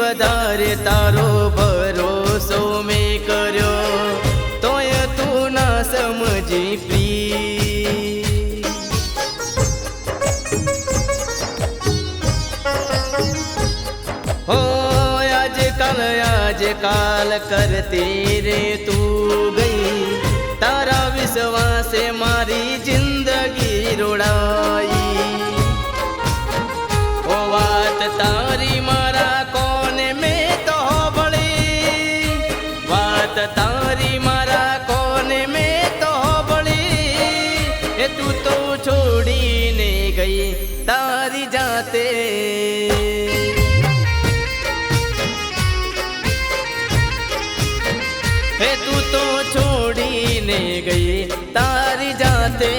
વધારે તારો ભરોસો મેં કર્યો, તોય તું ના સમજી પ્રી. હો આજકાલ કરતી રે તું ગઈ, તારા વિશ્વાસે મારી જિંદગી રોડાઈ. ઓ વાત તારી મારા કોને મેં તો ભળી, વાત તારી મારા કોને મેં તો ભળી. એ તું તો છોડીને ગઈ તારી જાતે, હે તું તો છોડીને ગઈ તારી જાતે.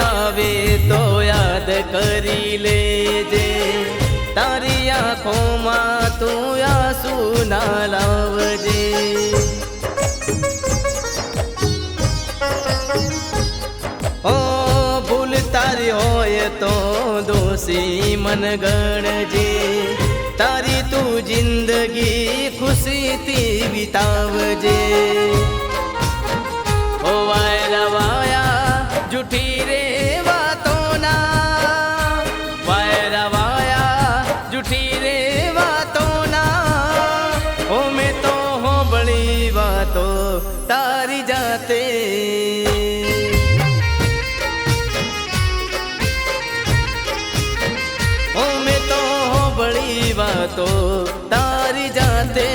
આવે તો યાદ કરી લેજે, તારી આંખોમાં તું આંસુ ના લાવજે. ઓ ભૂલ તારી હોય તો દોષી મન ગણજે, તારી તું જિંદગી ખુશીથી વિતાવજે. ઓ વાયરા વાયા જૂઠી રે વાતો ના, વાયરા વાયા જૂઠી રે વાતો ના. ઓ મેં તો હોબળી વાતો તારી જાતે, ઓ મેં તો હોબળી વાતો તારી જાતે.